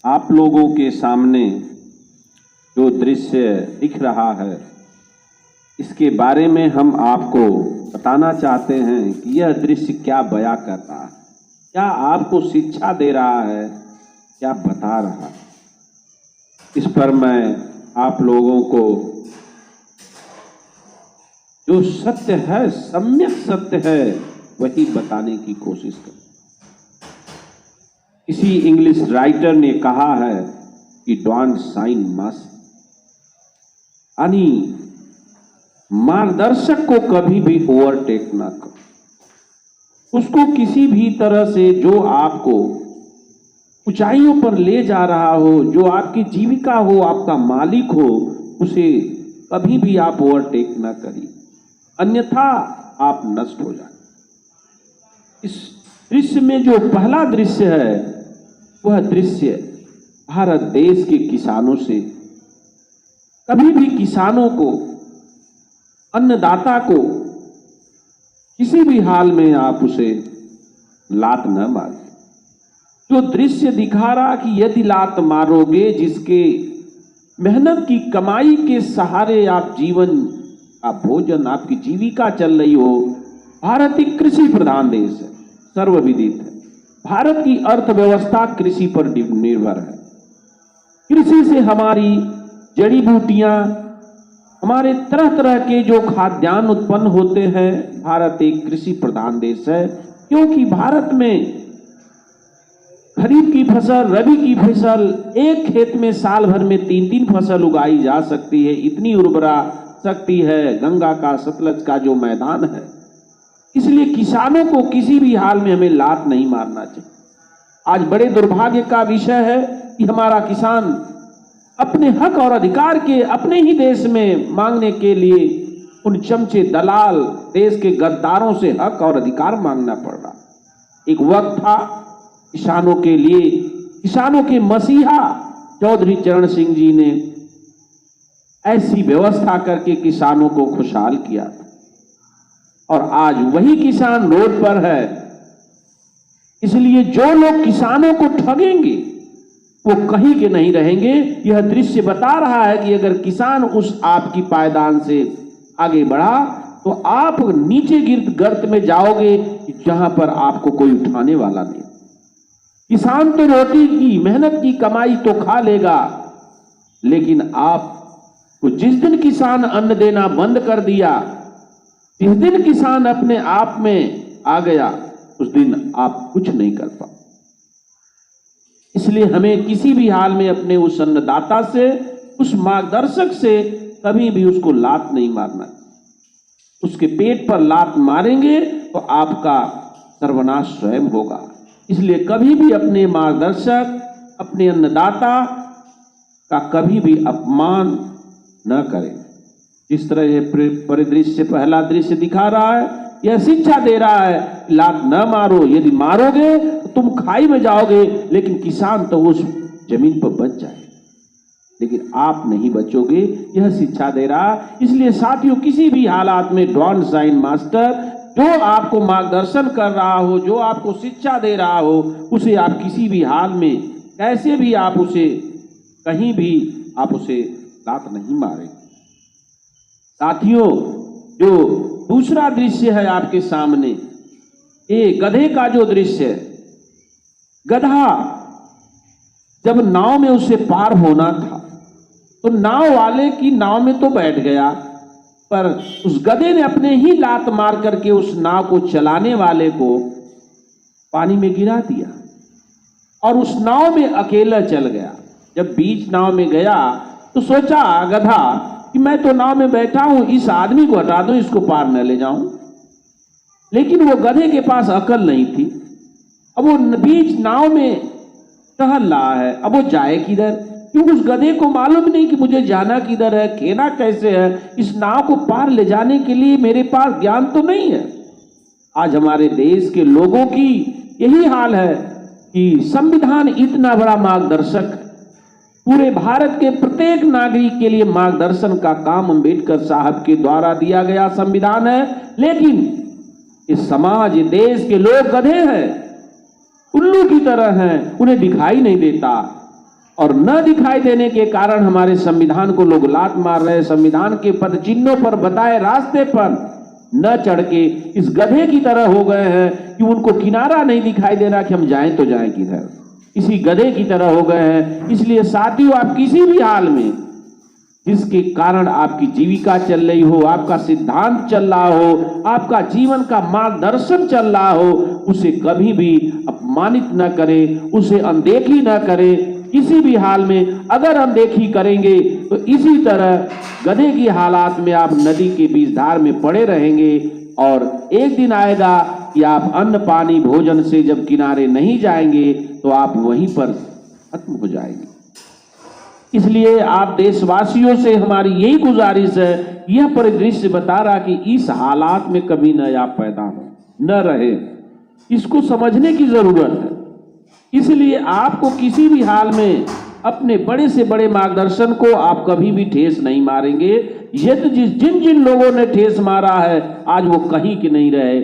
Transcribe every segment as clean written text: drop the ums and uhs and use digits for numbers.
आप लोगों के सामने जो दृश्य दिख रहा है, इसके बारे में हम आपको बताना चाहते हैं कि यह दृश्य क्या बयां कर रहा है, क्या आपको शिक्षा दे रहा है, क्या बता रहा है। इस पर मैं आप लोगों को जो सत्य है, सम्यक सत्य है, वही बताने की कोशिश करूं। किसी इंग्लिश राइटर ने कहा है कि डोंट साइन मस्ट, यानी मार्गदर्शक को कभी भी ओवरटेक ना करो। उसको किसी भी तरह से जो आपको ऊंचाइयों पर ले जा रहा हो, जो आपकी जीविका हो, आपका मालिक हो, उसे कभी भी आप ओवरटेक ना करिए, अन्यथा आप नष्ट हो जाए। इस दृश्य में जो पहला दृश्य है, वह दृश्य भारत देश के किसानों से। कभी भी किसानों को, अन्नदाता को किसी भी हाल में आप उसे लात न मारें। जो दृश्य दिखा रहा कि यदि लात मारोगे, जिसके मेहनत की कमाई के सहारे आप जीवन का भोजन, आपकी जीविका चल रही हो। भारत एक कृषि प्रधान देश है, सर्वविदित है। भारत की अर्थव्यवस्था कृषि पर निर्भर है। कृषि से हमारी जड़ी बूटियां, हमारे तरह तरह के जो खाद्यान्न उत्पन्न होते हैं। भारत एक कृषि प्रधान देश है, क्योंकि भारत में खरीफ की फसल, रबी की फसल, एक खेत में साल भर में 3-3 फसल उगाई जा सकती है। इतनी उर्वरा शक्ति है गंगा का, सतलज का जो मैदान है। इसलिए किसानों को किसी भी हाल में हमें लात नहीं मारना चाहिए। आज बड़े दुर्भाग्य का विषय है कि हमारा किसान अपने हक और अधिकार के अपने ही देश में मांगने के लिए उन चमचे दलाल देश के गद्दारों से हक और अधिकार मांगना पड़ रहा। एक वक्त था किसानों के लिए, किसानों के मसीहा चौधरी चरण सिंह जी ने ऐसी व्यवस्था करके किसानों को खुशहाल किया था, और आज वही किसान रोड पर है। इसलिए जो लोग किसानों को ठगेंगे वो कहीं के नहीं रहेंगे। यह दृश्य बता रहा है कि अगर किसान उस आपकी पायदान से आगे बढ़ा तो आप नीचे गर्त में जाओगे जहां पर आपको कोई उठाने वाला नहीं। किसान तो रोटी की मेहनत की कमाई तो खा लेगा, लेकिन आपको जिस दिन किसान अन्न देना बंद कर दिया, जिस दिन किसान अपने आप में आ गया, उस दिन आप कुछ नहीं कर पाओ। इसलिए हमें किसी भी हाल में अपने उस अन्नदाता से, उस मार्गदर्शक से कभी भी उसको लात नहीं मारना। उसके पेट पर लात मारेंगे तो आपका सर्वनाश स्वयं होगा। इसलिए कभी भी अपने मार्गदर्शक, अपने अन्नदाता का कभी भी अपमान न करें। जिस तरह यह परिदृश्य, पहला दृश्य दिखा रहा है, यह शिक्षा दे रहा है, लात न मारो। यदि मारोगे तो तुम खाई में जाओगे, लेकिन किसान तो उस जमीन पर बच जाए, लेकिन आप नहीं बचोगे। यह शिक्षा दे रहा। इसलिए साथियों, किसी भी हालात में डोंट साइन मास्टर, जो आपको मार्गदर्शन कर रहा हो, जो आपको शिक्षा दे रहा हो, उसे आप किसी भी हाल में, कैसे भी आप उसे, कहीं भी आप उसे लात नहीं मारें। साथियों, जो दूसरा दृश्य है आपके सामने, ये गधे का जो दृश्य है। गधा जब नाव में उसे पार होना था तो नाव वाले की नाव में तो बैठ गया, पर उस गधे ने अपने ही लात मार करके उस नाव को चलाने वाले को पानी में गिरा दिया, और उस नाव में अकेला चल गया। जब बीच नाव में गया तो सोचा गधा कि मैं तो नाव में बैठा हूं, इस आदमी को हटा दूं, इसको पार न ले जाऊं। लेकिन वो गधे के पास अकल नहीं थी। अब वो बीच नाव में टहल रहा है, अब वो जाए किधर, क्योंकि उस गधे को मालूम नहीं कि मुझे जाना किधर है, खेना कैसे है, इस नाव को पार ले जाने के लिए मेरे पास ज्ञान तो नहीं है। आज हमारे देश के लोगों की यही हाल है कि संविधान इतना बड़ा मार्गदर्शक है, पूरे भारत के प्रत्येक नागरिक के लिए मार्गदर्शन का काम अम्बेडकर साहब के द्वारा दिया गया संविधान है, लेकिन इस समाज, देश के लोग गधे हैं, उल्लू की तरह हैं, उन्हें दिखाई नहीं देता। और न दिखाई देने के कारण हमारे संविधान को लोग लात मार रहे हैं। संविधान के पद चिन्हों पर बताए रास्ते पर न चढ़ के इस गधे की तरह हो गए हैं कि उनको किनारा नहीं दिखाई दे रहा कि हम जाएं तो जाएं किधर, इसी गधे की तरह हो गए हैं। इसलिए साथियों, आप किसी भी हाल में जिसके कारण आपकी जीविका चल रही हो, आपका सिद्धांत चल रहा हो, आपका जीवन का मार्गदर्शन चल रहा हो, उसे कभी भी अपमानित न करें, उसे अनदेखी न करें। किसी भी हाल में अगर अनदेखी करेंगे तो इसी तरह गधे की हालात में आप नदी के बीच धार में पड़े रहेंगे और एक दिन आएगा कि आप अन्न पानी भोजन से जब किनारे नहीं जाएंगे तो आप वहीं पर खत्म हो जाएंगे। इसलिए आप देशवासियों से हमारी यही गुजारिश है, यह परिदृश्य बता रहा कि इस हालात में कभी न आप पैदा हो, न रहे, इसको समझने की जरूरत है। इसलिए आपको किसी भी हाल में अपने बड़े से बड़े मार्गदर्शन को आप कभी भी ठेस नहीं मारेंगे। यदि जिन जिन लोगों ने ठेस मारा है आज वो कहीं के नहीं रहे।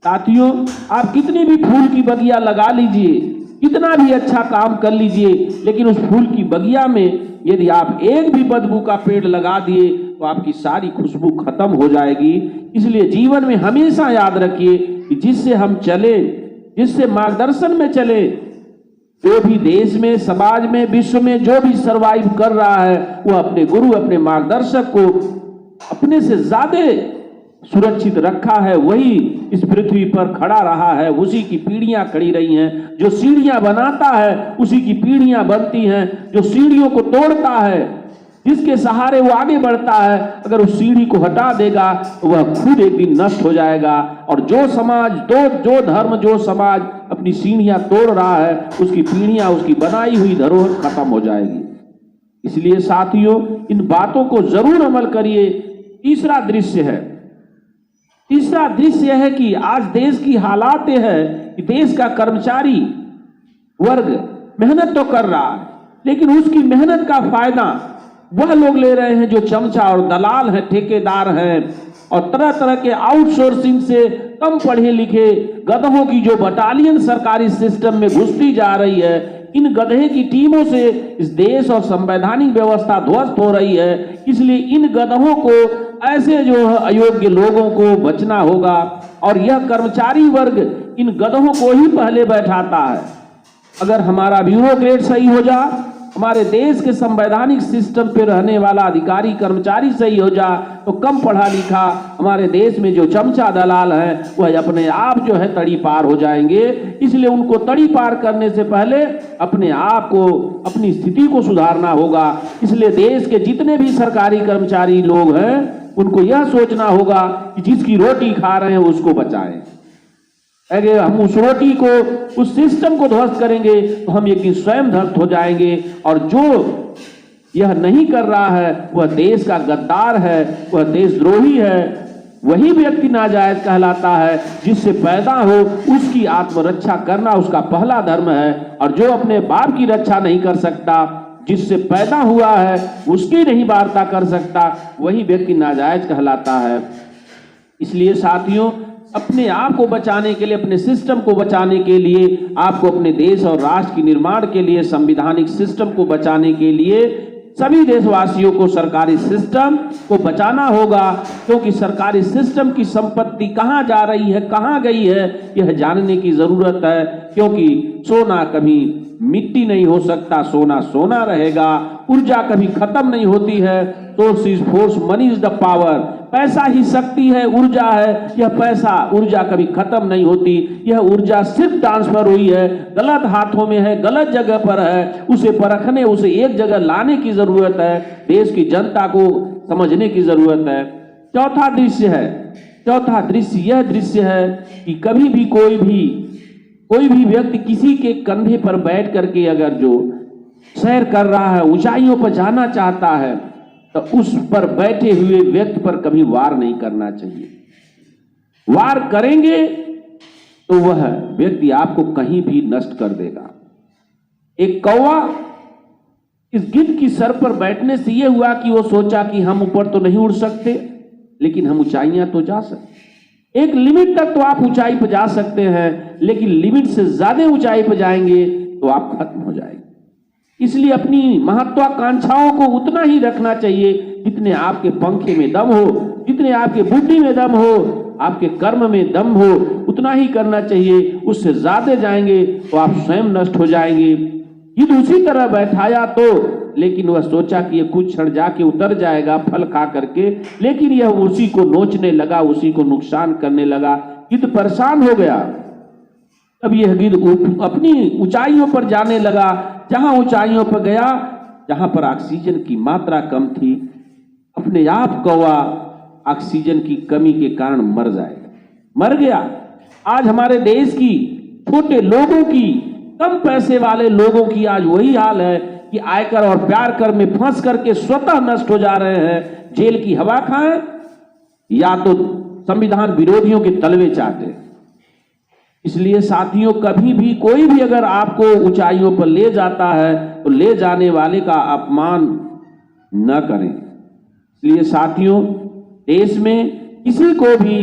साथियों, आप कितनी भी फूल की बगिया लगा लीजिए, कितना भी अच्छा काम कर लीजिए, लेकिन उस फूल की बगिया में यदि आप एक भी बदबू का पेड़ लगा दिए तो आपकी सारी खुशबू खत्म हो जाएगी। इसलिए जीवन में हमेशा याद रखिए कि जिससे हम चले, जिससे मार्गदर्शन में चले, जो भी देश में, समाज में, विश्व में जो भी सरवाइव कर रहा है वो अपने गुरु, अपने मार्गदर्शक को अपने से ज्यादा सुरक्षित रखा है, वही इस पृथ्वी पर खड़ा रहा है, उसी की पीढ़ियां खड़ी रही हैं। जो सीढ़ियां बनाता है उसी की पीढ़ियां बनती हैं। जो सीढ़ियों को तोड़ता है, जिसके सहारे वो आगे बढ़ता है, अगर उस सीढ़ी को हटा देगा तो वह खुद एक दिन नष्ट हो जाएगा। और जो समाज, जो धर्म, जो समाज अपनी सीढ़ियां तोड़ रहा है, उसकी पीढ़ियां, उसकी बनाई हुई धरोहर खत्म हो जाएगी। इसलिए साथियों, इन बातों को जरूर अमल करिए। तीसरा दृश्य है कि आज देश की हालात है कि देश का कर्मचारी वर्ग मेहनत तो कर रहा है, लेकिन उसकी मेहनत का फायदा वह लोग ले रहे हैं जो चमचा और दलाल हैं, ठेकेदार हैं, और तरह तरह के आउटसोर्सिंग से कम पढ़े लिखे गधों की जो बटालियन सरकारी सिस्टम में घुसती जा रही है, इन गधे की टीमों से इस देश और संवैधानिक व्यवस्था ध्वस्त हो रही है। इसलिए इन गधों को, ऐसे जो अयोग्य लोगों को बचना होगा। और यह कर्मचारी वर्ग इन गधों को ही पहले बैठाता है। अगर हमारा ब्यूरोक्रेट सही हो जा, हमारे देश के संवैधानिक सिस्टम पे रहने वाला अधिकारी कर्मचारी सही हो जा, तो कम पढ़ा लिखा हमारे देश में जो चमचा दलाल है वह अपने आप जो है तड़ी पार हो जाएंगे। इसलिए उनको तड़ी पार करने से पहले अपने आप को, अपनी स्थिति को सुधारना होगा। इसलिए देश के जितने भी सरकारी कर्मचारी लोग हैं उनको यह सोचना होगा कि जिसकी रोटी खा रहे हैं उसको बचाएं। अगर हम उस रोटी को, उस सिस्टम को ध्वस्त करेंगे तो हम एक दिन स्वयं ध्वस्त हो जाएंगे। और जो यह नहीं कर रहा है वह देश का गद्दार है, वह देशद्रोही है। वही व्यक्ति नाजायज कहलाता है जिससे पैदा हो उसकी आत्मरक्षा करना उसका पहला धर्म है। और जो अपने बाप की रक्षा नहीं कर सकता, जिससे पैदा हुआ है उसकी नहीं वार्ता कर सकता, वही व्यक्ति नाजायज कहलाता है। इसलिए साथियों, अपने आप को बचाने के लिए, अपने सिस्टम को बचाने के लिए, आपको अपने देश और राष्ट्र के निर्माण के लिए, संवैधानिक सिस्टम को बचाने के लिए सभी देशवासियों को सरकारी सिस्टम को बचाना होगा। क्योंकि सरकारी सिस्टम की संपत्ति कहाँ जा रही है, कहाँ गई है, यह जानने की जरूरत है। क्योंकि सोना कभी मिट्टी नहीं हो सकता, सोना सोना रहेगा। ऊर्जा कभी खत्म नहीं होती है। Source is force, money is the power. पैसा ही शक्ति है, ऊर्जा है। यह पैसा, ऊर्जा कभी खत्म नहीं होती। यह ऊर्जा सिर्फ ट्रांसफर हुई है, गलत हाथों में है, गलत जगह पर है। उसे परखने, उसे एक जगह लाने की जरूरत है। देश की जनता को समझने की जरूरत है। चौथा दृश्य यह दृश्य है कि कभी भी कोई भी व्यक्ति किसी के कंधे पर बैठ करके अगर जो सैर कर रहा है, ऊंचाइयों पर जाना चाहता है, तो उस पर बैठे हुए व्यक्ति पर कभी वार नहीं करना चाहिए। वार करेंगे तो वह व्यक्ति आपको कहीं भी नष्ट कर देगा। एक कौवा इस गिद्ध की सर पर बैठने से यह हुआ कि वो सोचा कि हम ऊपर तो नहीं उड़ सकते, लेकिन हम ऊंचाइयां तो जा सकते। एक लिमिट तक तो आप ऊंचाई पर जा सकते हैं, लेकिन लिमिट से ज्यादा ऊंचाई पर जाएंगे तो आप खत्म हो जाएंगे। इसलिए अपनी महत्वाकांक्षाओं को उतना ही रखना चाहिए जितने आपके पंखे में दम हो, जितने आपके बुद्धि में दम हो, आपके कर्म में दम हो, उतना ही करना चाहिए। उससे ज्यादा जाएंगे तो आप स्वयं नष्ट हो जाएंगे। युद्ध उसी तरह बैठाया तो, लेकिन वह सोचा कि ये कुछ क्षण जाके उतर जाएगा फल खा करके, लेकिन यह उसी को नोचने लगा, उसी को नुकसान करने लगा। गिद्ध परेशान हो गया। अब यह गिद्ध अपनी ऊंचाइयों पर जाने लगा। जहां ऊंचाइयों पर गया, जहां पर ऑक्सीजन की मात्रा कम थी, अपने आप कौवा ऑक्सीजन की कमी के कारण मर जाएगा, मर गया। आज हमारे देश की छोटे लोगों की, कम पैसे वाले लोगों की आज वही हाल है कि आयकर और प्यार कर में फंस करके स्वतः नष्ट हो जा रहे हैं। जेल की हवा खाएं या तो संविधान विरोधियों के तलवे चाटे। इसलिए साथियों, कभी भी कोई भी अगर आपको ऊंचाइयों पर ले जाता है तो ले जाने वाले का अपमान न करें। इसलिए साथियों, देश में किसी को भी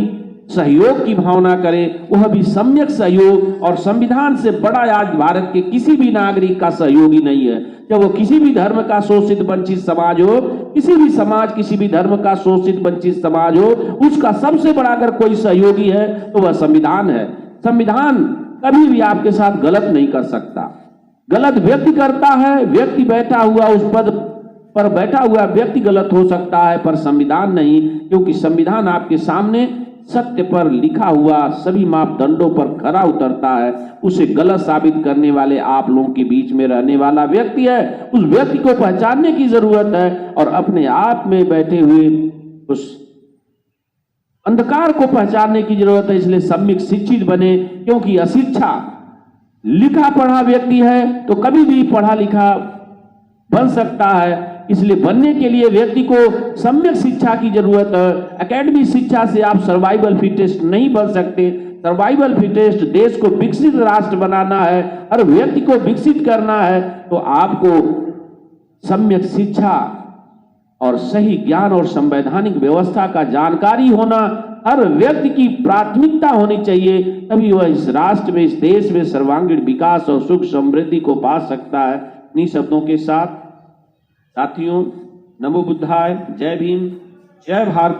सहयोग की भावना करें, वह भी सम्यक सहयोग। और संविधान से बड़ा आज भारत के किसी भी नागरिक का सहयोगी नहीं है। जब वो किसी भी धर्म का शोषित वंचित समाज हो, किसी भी समाज, किसी भी धर्म का शोषित वंचित समाज हो, उसका सबसे बड़ा अगर कोई सहयोगी है तो वह संविधान है। संविधान कभी भी आपके साथ गलत नहीं कर सकता। गलत व्यक्ति करता है, व्यक्ति बैठा हुआ उस पद पर बैठा हुआ व्यक्ति गलत हो सकता है, पर संविधान नहीं, क्योंकि संविधान आपके सामने सत्य पर लिखा हुआ सभी मापदंडों पर खरा उतरता है। उसे गलत साबित करने वाले आप लोगों के बीच में रहने वाला व्यक्ति है। उस व्यक्ति को पहचानने की जरूरत है और अपने आप में बैठे हुए उस अंधकार को पहचानने की जरूरत है। इसलिए सम्यक शिक्षित बने, क्योंकि अशिक्षा लिखा पढ़ा व्यक्ति है तो कभी भी पढ़ा लिखा बन सकता है। इसलिए बनने के लिए व्यक्ति को सम्यक शिक्षा की जरूरत है। एकेडमिक शिक्षा से आप सर्वाइवल फिटेस्ट नहीं बन सकते। सर्वाइवल फिटेस्ट देश को विकसित राष्ट्र बनाना है, हर व्यक्ति को विकसित करना है, तो आपको सम्यक शिक्षा और सही ज्ञान और संवैधानिक व्यवस्था का जानकारी होना हर व्यक्ति की प्राथमिकता होनी चाहिए। तभी वह इस राष्ट्र में, इस देश में सर्वांगीण विकास और सुख समृद्धि को पा सकता है। इन्हीं शब्दों के साथ साथियों, नमो बुद्धाय, जय भीम, जय भारती।